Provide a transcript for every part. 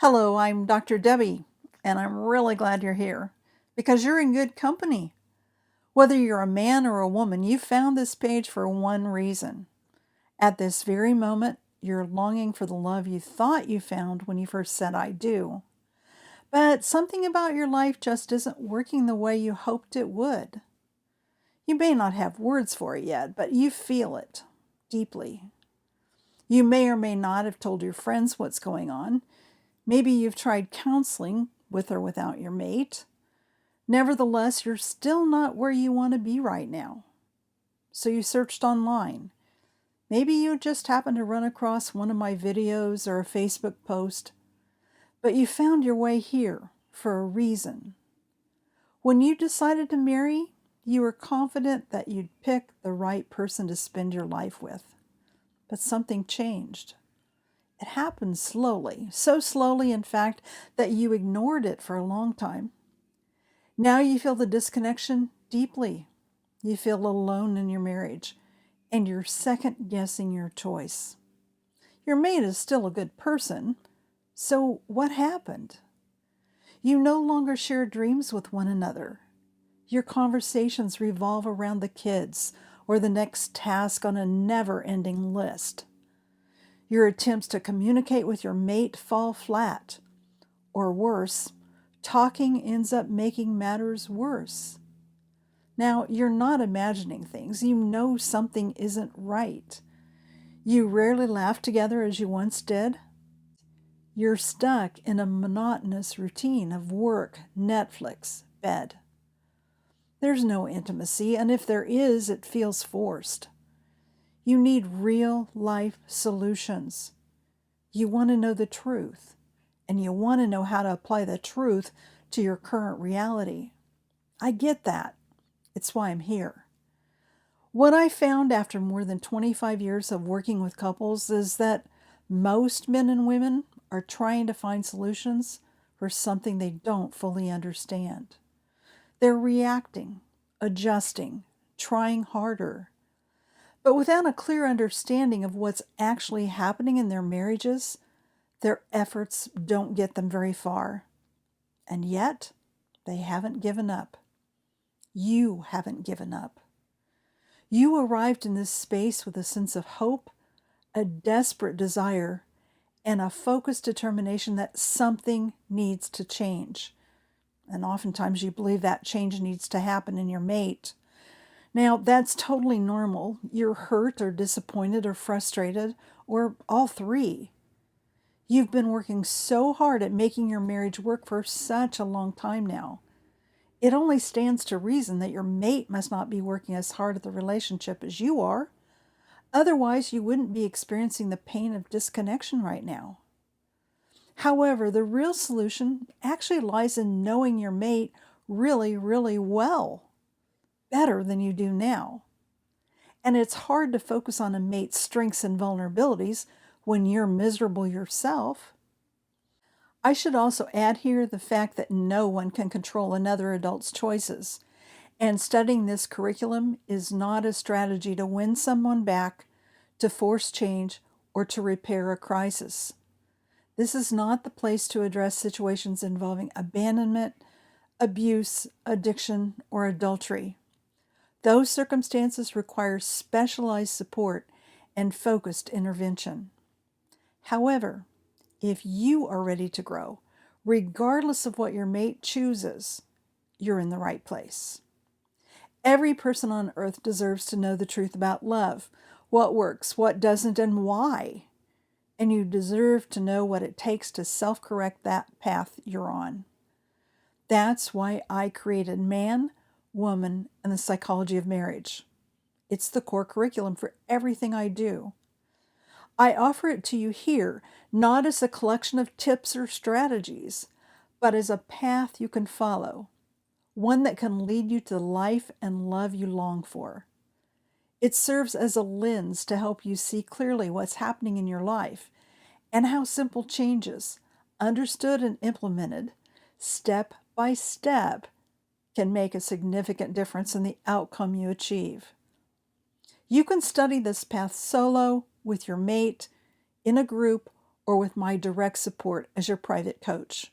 Hello, I'm Dr. Debbie, and I'm really glad you're here because you're in good company. Whether you're a man or a woman, you found this page for one reason. At this very moment, you're longing for the love you thought you found when you first said, I do. But something about your life just isn't working the way you hoped it would. You may not have words for it yet, but you feel it deeply. You may or may not have told your friends what's going on. Maybe you've tried counseling with or without your mate. Nevertheless, you're still not where you want to be right now. So you searched online. Maybe you just happened to run across one of my videos or a Facebook post, but you found your way here for a reason. When you decided to marry, you were confident that you'd pick the right person to spend your life with. But something changed. It happened slowly, so slowly, in fact, that you ignored it for a long time. Now you feel the disconnection deeply. You feel alone in your marriage, and you're second-guessing your choice. Your mate is still a good person, so what happened? You no longer share dreams with one another. Your conversations revolve around the kids or the next task on a never-ending list. Your attempts to communicate with your mate fall flat, or worse, talking ends up making matters worse. Now, you're not imagining things. You know something isn't right. You rarely laugh together as you once did. You're stuck in a monotonous routine of work, Netflix, bed. There's no intimacy, and if there is, it feels forced. You need real-life solutions. You want to know the truth, and you want to know how to apply the truth to your current reality. I get that. It's why I'm here. What I found after more than 25 years of working with couples is that most men and women are trying to find solutions for something they don't fully understand. They're reacting, adjusting, trying harder. But without a clear understanding of what's actually happening in their marriages, their efforts don't get them very far. And yet, they haven't given up. You haven't given up. You arrived in this space with a sense of hope, a desperate desire, and a focused determination that something needs to change. And oftentimes you believe that change needs to happen in your mate. Now, that's totally normal. You're hurt or disappointed or frustrated, or all three. You've been working so hard at making your marriage work for such a long time now. It only stands to reason that your mate must not be working as hard at the relationship as you are. Otherwise, you wouldn't be experiencing the pain of disconnection right now. However, the real solution actually lies in knowing your mate really, really well, better than you do now. And it's hard to focus on a mate's strengths and vulnerabilities when you're miserable yourself. I should also add here the fact that no one can control another adult's choices, and studying this curriculum is not a strategy to win someone back, to force change, or to repair a crisis. This is not the place to address situations involving abandonment, abuse, addiction, or adultery. Those circumstances require specialized support and focused intervention. However, if you are ready to grow, regardless of what your mate chooses, you're in the right place. Every person on earth deserves to know the truth about love, what works, what doesn't, and why. And you deserve to know what it takes to self-correct that path you're on. That's why I created Man, Woman, and the Psychology of Marriage. It's the core curriculum for everything I do. I offer it to you here, not as a collection of tips or strategies, but as a path you can follow, one that can lead you to the life and love you long for. It serves as a lens to help you see clearly what's happening in your life and how simple changes, understood and implemented, step by step, can make a significant difference in the outcome you achieve. You can study this path solo, with your mate, in a group, or with my direct support as your private coach.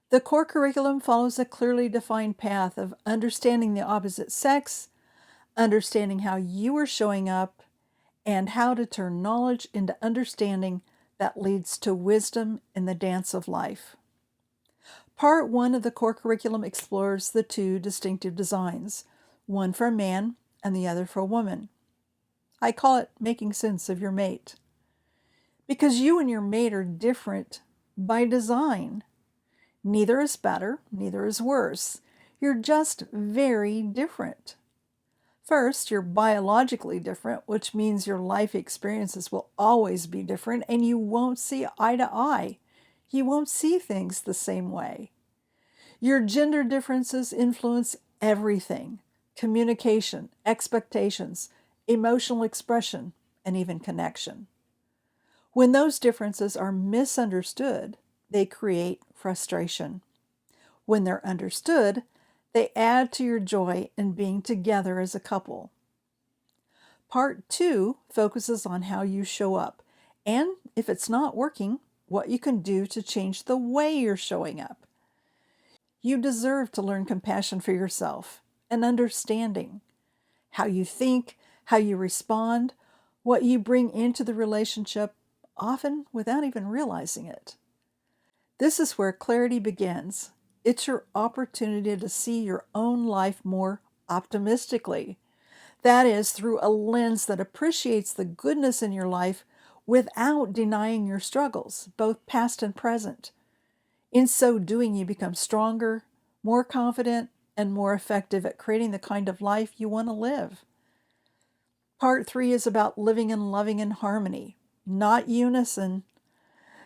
The core curriculum follows a clearly defined path of understanding the opposite sex, understanding how you are showing up, and how to turn knowledge into understanding that leads to wisdom in the dance of life. Part 1 of the core curriculum explores the two distinctive designs, one for a man and the other for a woman. I call it making sense of your mate. Because you and your mate are different by design. Neither is better, neither is worse. You're just very different. First, you're biologically different, which means your life experiences will always be different and you won't see eye to eye. You won't see things the same way. Your gender differences influence everything: communication, expectations, emotional expression, and even connection. When those differences are misunderstood, they create frustration. When they're understood, they add to your joy in being together as a couple. Part 2 focuses on how you show up, and if it's not working, what you can do to change the way you're showing up. You deserve to learn compassion for yourself and understanding how you think, how you respond, what you bring into the relationship, often without even realizing it. This is where clarity begins. It's your opportunity to see your own life more optimistically. That is, through a lens that appreciates the goodness in your life without denying your struggles, both past and present. In so doing, you become stronger, more confident, and more effective at creating the kind of life you want to live. Part 3 is about living and loving in harmony, not unison.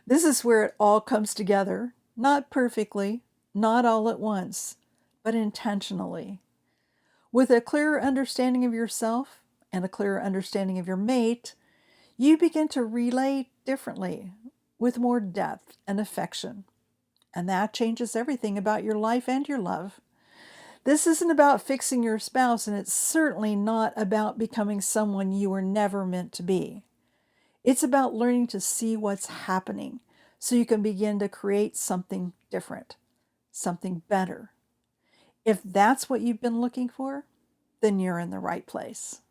This is where it all comes together, not perfectly, not all at once, but intentionally. With a clearer understanding of yourself and a clearer understanding of your mate, you begin to relate differently, with more depth and affection. And that changes everything about your life and your love. This isn't about fixing your spouse, and it's certainly not about becoming someone you were never meant to be. It's about learning to see what's happening so you can begin to create something different, something better. If that's what you've been looking for, then you're in the right place.